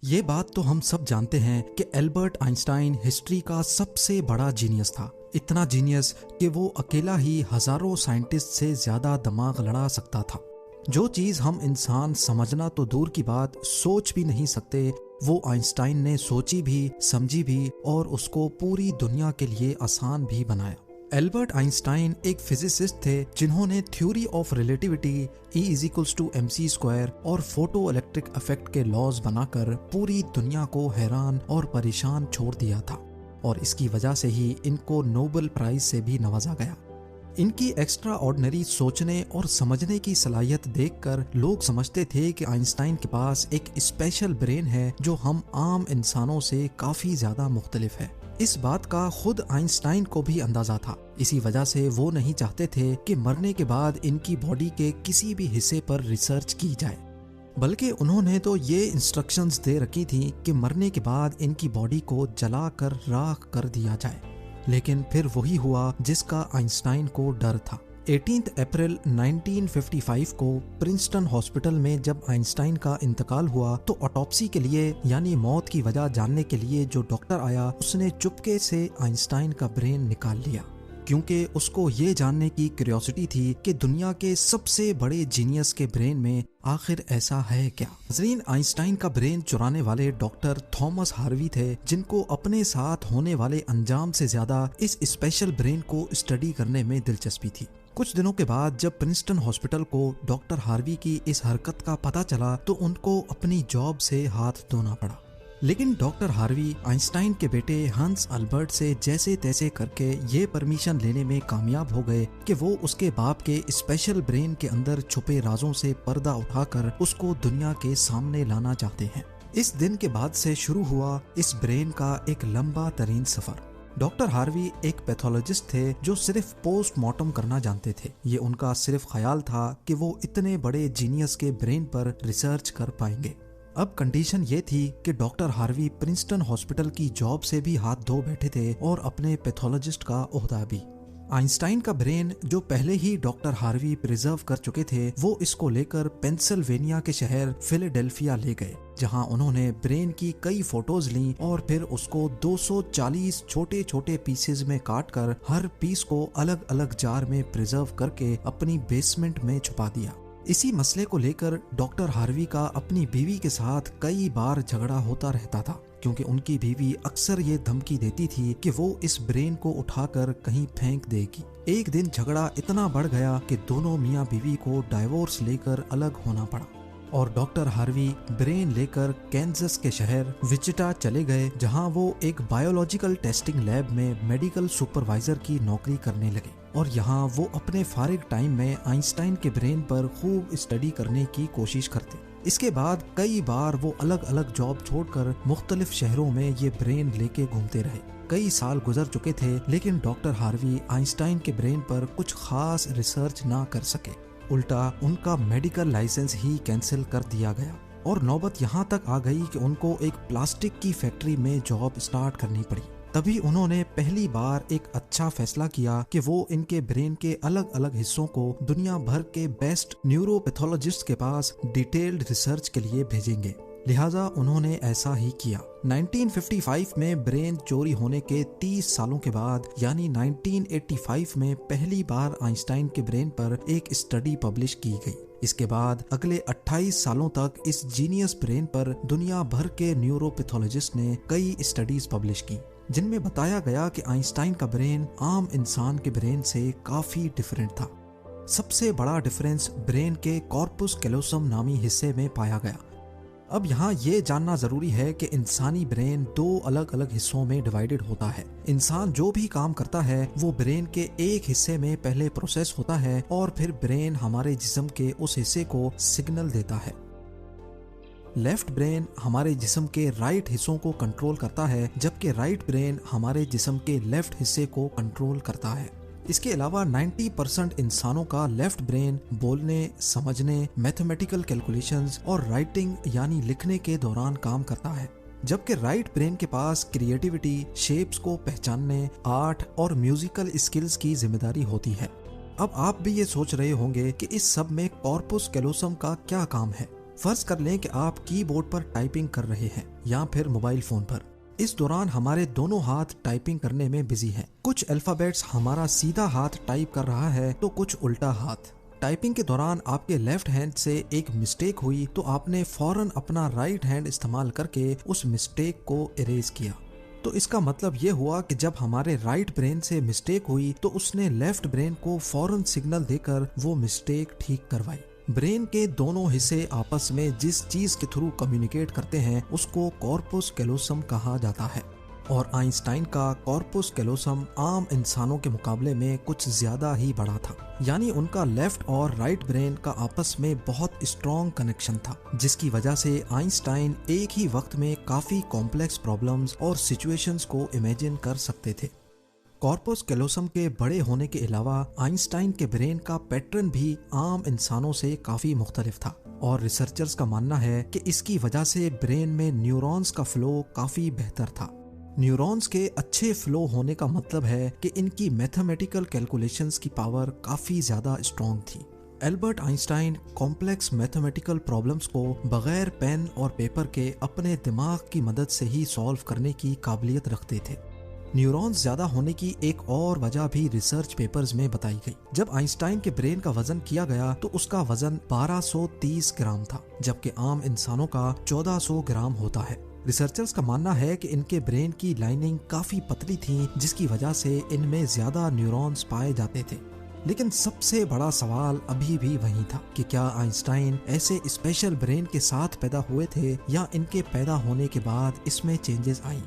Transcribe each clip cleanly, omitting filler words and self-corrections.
ये बात तो हम सब जानते हैं कि एल्बर्ट आइंस्टाइन हिस्ट्री का सबसे बड़ा जीनियस था। इतना जीनियस कि वो अकेला ही हजारों साइंटिस्ट से ज्यादा दिमाग लड़ा सकता था। जो चीज हम इंसान समझना तो दूर की बात सोच भी नहीं सकते, वो आइंस्टाइन ने सोची भी, समझी भी और उसको पूरी दुनिया के लिए आसान भी बनाया। एल्बर्ट आइंस्टाइन एक फिजिसिस्ट थे जिन्होंने थ्योरी ऑफ रिलेटिविटी, E=mc² और फोटो इलेक्ट्रिक इफेक्ट के लॉज बनाकर पूरी दुनिया को हैरान और परेशान छोड़ दिया था और इसकी वजह से ही इनको नोबेल प्राइज से भी नवाजा गया। इनकी एक्स्ट्रा ऑर्डिनरी सोचने और समझने की सलाहियत देखकर लोग समझते थे कि आइंस्टाइन के पास एक स्पेशल ब्रेन है जो हम आम इंसानों से काफी ज्यादा मुख्तलिफ है। इस बात का खुद आइंस्टाइन को भी अंदाजा था। इसी वजह से वो नहीं चाहते थे कि मरने के बाद इनकी बॉडी के किसी भी हिस्से पर रिसर्च की जाए, बल्कि उन्होंने तो ये इंस्ट्रक्शंस दे रखी थी कि मरने के बाद इनकी बॉडी को जलाकर राख कर दिया जाए। लेकिन फिर वही हुआ जिसका आइंस्टाइन को डर था। 18 अप्रैल 1955 को प्रिंसटन हॉस्पिटल में जब आइंस्टाइन का इंतकाल हुआ तो ऑटोप्सी के लिए यानी मौत की वजह जानने के लिए जो डॉक्टर आया उसने चुपके से आइंस्टाइन का ब्रेन निकाल लिया, क्योंकि उसको ये जानने की क्यूरियोसिटी थी कि दुनिया के सबसे बड़े जीनियस के ब्रेन में आखिर ऐसा है क्या। नज़रीन, आइंस्टाइन का ब्रेन चुराने वाले डॉक्टर थॉमस हार्वी थे, जिनको अपने साथ होने वाले अंजाम से ज्यादा इस स्पेशल ब्रेन को स्टडी करने में दिलचस्पी थी। कुछ दिनों के बाद जब प्रिंसटन हॉस्पिटल को डॉक्टर हार्वी की इस हरकत का पता चला तो उनको अपनी जॉब से हाथ धोना पड़ा। लेकिन डॉक्टर हार्वी आइंस्टाइन के बेटे हंस अल्बर्ट से जैसे तैसे करके ये परमिशन लेने में कामयाब हो गए कि वो उसके बाप के स्पेशल ब्रेन के अंदर छुपे राजों से पर्दा उठाकर उसको दुनिया के सामने लाना चाहते हैं। इस दिन के बाद से शुरू हुआ इस ब्रेन का एक लंबा तरीन सफर। डॉक्टर हार्वी एक पैथोलॉजिस्ट थे जो सिर्फ पोस्टमार्टम करना जानते थे। ये उनका सिर्फ ख्याल था कि वो इतने बड़े जीनियस के ब्रेन पर रिसर्च कर पाएंगे। अब कंडीशन ये थी कि डॉक्टर हार्वी प्रिंसटन हॉस्पिटल की जॉब से भी हाथ धो बैठे थे और अपने पैथोलॉजिस्ट का ओहदा भी। आइंस्टाइन का ब्रेन जो पहले ही डॉक्टर हार्वी प्रिजर्व कर चुके थे, वो इसको लेकर पेंसिल्वेनिया के शहर फिलाडेल्फिया ले गए, जहां उन्होंने ब्रेन की कई फोटोज ली और फिर उसको 240 छोटे छोटे पीसेज में काटकर हर पीस को अलग अलग जार में प्रिजर्व करके अपनी बेसमेंट में छुपा दिया। इसी मसले को लेकर डॉक्टर हार्वी का अपनी बीवी के साथ कई बार झगड़ा होता रहता था, क्योंकि उनकी बीवी अक्सर ये धमकी देती थी कि वो इस ब्रेन को उठाकर कहीं फेंक देगी। एक दिन झगड़ा इतना बढ़ गया कि दोनों मियाँ बीवी को डाइवोर्स लेकर अलग होना पड़ा और डॉक्टर हार्वी ब्रेन लेकर कैंसस के शहर विचिटा चले गए, जहां वो एक बायोलॉजिकल टेस्टिंग लैब में मेडिकल सुपरवाइजर की नौकरी करने लगे और यहाँ वो अपने फारिग टाइम में आइंस्टाइन के ब्रेन पर खूब स्टडी करने की कोशिश करते। इसके बाद कई बार वो अलग अलग जॉब छोड़कर मुख्तलिफ शहरों में ये ब्रेन लेके घूमते रहे। कई साल गुजर चुके थे लेकिन डॉक्टर हार्वी आइंस्टाइन के ब्रेन पर कुछ खास रिसर्च ना कर सके। उल्टा उनका मेडिकल लाइसेंस ही कैंसिल कर दिया गया और नौबत यहाँ तक आ गई कि उनको एक प्लास्टिक की फैक्ट्री में जॉब स्टार्ट करनी पड़ी। तभी उन्होंने पहली बार एक अच्छा फैसला किया कि वो इनके ब्रेन के अलग अलग हिस्सों को दुनिया भर के बेस्ट न्यूरोपैथोलॉजिस्ट के पास डिटेल्ड रिसर्च के लिए भेजेंगे। लिहाजा उन्होंने ऐसा ही किया। 1955 में ब्रेन चोरी होने के 30 सालों के बाद यानी 1985 में पहली बार आइंस्टाइन के ब्रेन पर एक स्टडी पब्लिश की गई। इसके बाद अगले 28 सालों तक इस जीनियस ब्रेन पर दुनिया भर के न्यूरोपैथोलॉजिस्ट ने कई स्टडीज पब्लिश की, जिनमें बताया गया कि आइंस्टाइन का ब्रेन आम इंसान के ब्रेन से काफी डिफरेंट था। सबसे बड़ा डिफरेंस ब्रेन के कॉर्पस कैलोसम नामी हिस्से में पाया गया। अब यहाँ ये जानना जरूरी है कि इंसानी ब्रेन दो अलग अलग हिस्सों में डिवाइडेड होता है। इंसान जो भी काम करता है वो ब्रेन के एक हिस्से में पहले प्रोसेस होता है और फिर ब्रेन हमारे जिस्म के उस हिस्से को सिग्नल देता है। लेफ्ट ब्रेन हमारे जिस्म के राइट हिस्सों को कंट्रोल करता है, जबकि राइट ब्रेन हमारे जिस्म के लेफ्ट हिस्से को कंट्रोल करता है। इसके अलावा 90% इंसानों का लेफ्ट ब्रेन बोलने, समझने, मैथमेटिकल कैलकुलेशंस और राइटिंग यानी लिखने के दौरान काम करता है, जबकि राइट ब्रेन के पास क्रिएटिविटी, शेप्स को पहचानने, आर्ट और म्यूजिकल स्किल्स की जिम्मेदारी होती है। अब आप भी ये सोच रहे होंगे कि इस सब में कॉर्पस कैलोसम का क्या काम है। फर्ज कर लें कि आप कीबोर्ड पर टाइपिंग कर रहे हैं या फिर मोबाइल फोन पर। इस दौरान हमारे दोनों हाथ टाइपिंग करने में बिजी हैं। कुछ अल्फाबेट्स हमारा सीधा हाथ टाइप कर रहा है तो कुछ उल्टा हाथ। टाइपिंग के दौरान आपके लेफ्ट हैंड से एक मिस्टेक हुई तो आपने फौरन अपना राइट हैंड इस्तेमाल करके उस मिस्टेक को इरेज किया। तो इसका मतलब ये हुआ कि जब हमारे राइट ब्रेन से मिस्टेक हुई तो उसने लेफ्ट ब्रेन को फौरन सिग्नल देकर वो मिस्टेक ठीक करवाई। ब्रेन के दोनों हिस्से आपस में जिस चीज के थ्रू कम्युनिकेट करते हैं उसको कॉर्पस कैलोसम कहा जाता है। और आइंस्टाइन का कॉर्पस कैलोसम आम इंसानों के मुकाबले में कुछ ज्यादा ही बड़ा था, यानी उनका लेफ्ट और राइट ब्रेन का आपस में बहुत स्ट्रॉन्ग कनेक्शन था, जिसकी वजह से आइंस्टाइन एक ही वक्त में काफी कॉम्प्लेक्स प्रॉब्लम्स और सिचुएशंस को इमेजिन कर सकते थे। कॉर्पस कैलोसम के बड़े होने के अलावा आइंस्टाइन के ब्रेन का पैटर्न भी आम इंसानों से काफी मुख्तलिफ था और रिसर्चर्स का मानना है कि इसकी वजह से ब्रेन में न्यूरॉन्स का फ्लो काफी बेहतर था। न्यूरॉन्स के अच्छे फ्लो होने का मतलब है कि इनकी मैथमेटिकल कैलकुलेशंस की पावर काफी ज्यादा स्ट्रॉन्ग थी। Albert Einstein complex mathematical problems को बगैर पेन और पेपर के अपने दिमाग की मदद से ही सॉल्व करने की काबिलियत रखते थे। न्यूरॉन्स ज्यादा होने की एक और वजह भी रिसर्च पेपर्स में बताई गई। जब आइंस्टाइन के ब्रेन का वजन किया गया तो उसका वजन 1230 ग्राम था, जबकि आम इंसानों का 1400 ग्राम होता है। रिसर्चर्स का मानना है कि इनके ब्रेन की लाइनिंग काफी पतली थी, जिसकी वजह से इनमें ज्यादा न्यूरॉन्स पाए जाते थे। लेकिन सबसे बड़ा सवाल अभी भी वही था कि क्या आइंस्टाइन ऐसे स्पेशल ब्रेन के साथ पैदा हुए थे या इनके पैदा होने के बाद इसमें चेंजेस आई।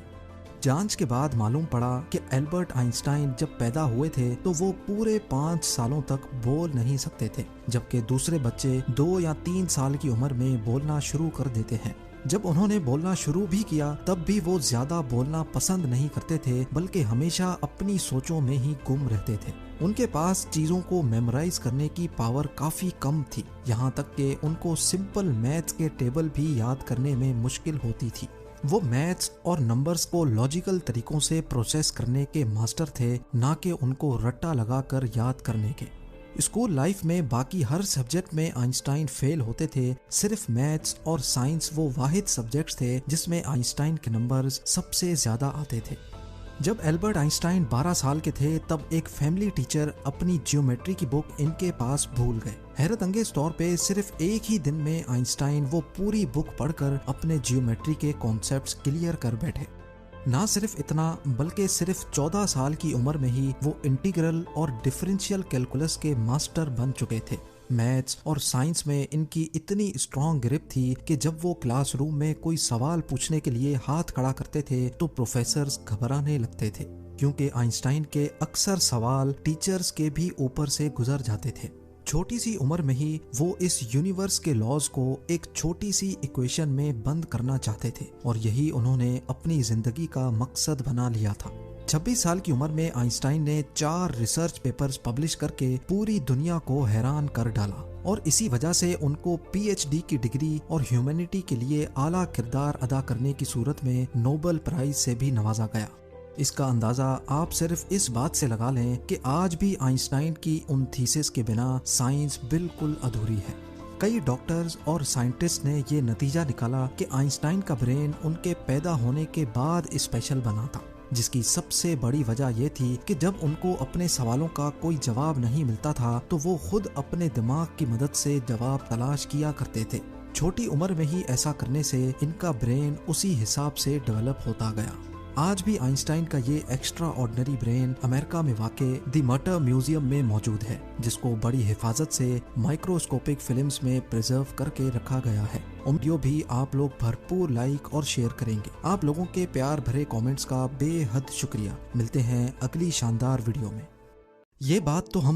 जांच के बाद मालूम पड़ा कि एल्बर्ट आइंस्टाइन जब पैदा हुए थे तो वो पूरे 5 सालों तक बोल नहीं सकते थे, जबकि दूसरे बच्चे 2 या 3 साल की उम्र में बोलना शुरू कर देते हैं। जब उन्होंने बोलना शुरू भी किया तब भी वो ज्यादा बोलना पसंद नहीं करते थे, बल्कि हमेशा अपनी सोचों में ही गुम रहते थे। उनके पास चीजों को मेमोराइज करने की पावर काफी कम थी, यहाँ तक कि उनको सिंपल मैथ्स के टेबल भी याद करने में मुश्किल होती थी। वो मैथ्स और नंबर्स को लॉजिकल तरीकों से प्रोसेस करने के मास्टर थे, ना कि उनको रट्टा लगाकर याद करने के। स्कूल लाइफ में बाकी हर सब्जेक्ट में आइंस्टाइन फेल होते थे, सिर्फ मैथ्स और साइंस वो वाहिद सब्जेक्ट्स थे जिसमें आइंस्टाइन के नंबर्स सबसे ज्यादा आते थे। जब एल्बर्ट आइंस्टाइन 12 साल के थे तब एक फैमिली टीचर अपनी ज्योमेट्री की बुक इनके पास भूल गए। हैरत अंगेज तौर पे सिर्फ एक ही दिन में आइंस्टाइन वो पूरी बुक पढ़कर अपने ज्योमेट्री के कॉन्सेप्ट्स क्लियर कर बैठे। ना सिर्फ इतना बल्कि सिर्फ 14 साल की उम्र में ही वो इंटीग्रल और डिफरेंशियल कैलकुलस के मास्टर बन चुके थे। मैथ्स और साइंस में इनकी इतनी स्ट्रॉन्ग ग्रिप थी कि जब वो क्लासरूम में कोई सवाल पूछने के लिए हाथ खड़ा करते थे तो प्रोफेसर्स घबराने लगते थे, क्योंकि आइंस्टाइन के अक्सर सवाल टीचर्स के भी ऊपर से गुजर जाते थे। छोटी सी उम्र में ही वो इस यूनिवर्स के लॉज को एक छोटी सी इक्वेशन में बंद करना चाहते थे और यही उन्होंने अपनी जिंदगी का मकसद बना लिया था। 26 साल की उम्र में आइंस्टाइन ने 4 रिसर्च पेपर्स पब्लिश करके पूरी दुनिया को हैरान कर डाला और इसी वजह से उनको पीएचडी की डिग्री और ह्यूमैनिटी के लिए आला किरदार अदा करने की सूरत में नोबेल प्राइज से भी नवाजा गया। इसका अंदाजा आप सिर्फ इस बात से लगा लें कि आज भी आइंस्टाइन की उन थीसिस के बिना साइंस बिल्कुल अधूरी है। कई डॉक्टर्स और साइंटिस्ट ने ये नतीजा निकाला कि आइंस्टाइन का ब्रेन उनके पैदा होने के बाद स्पेशल बना था, जिसकी सबसे बड़ी वजह यह थी कि जब उनको अपने सवालों का कोई जवाब नहीं मिलता था तो वो खुद अपने दिमाग की मदद से जवाब तलाश किया करते थे। छोटी उम्र में ही ऐसा करने से इनका ब्रेन उसी हिसाब से डेवलप होता गया। आज भी आइंस्टाइन का ये एक्स्ट्रा ऑर्डिनरी ब्रेन अमेरिका में वाक़े द मटर म्यूजियम में मौजूद है, जिसको बड़ी हिफाजत से माइक्रोस्कोपिक फिल्म्स में प्रिजर्व करके रखा गया है। वीडियो भी आप लोग भरपूर लाइक और शेयर करेंगे। आप लोगों के प्यार भरे कमेंट्स का बेहद शुक्रिया। मिलते हैं अगली शानदार वीडियो में। ये बात तो हम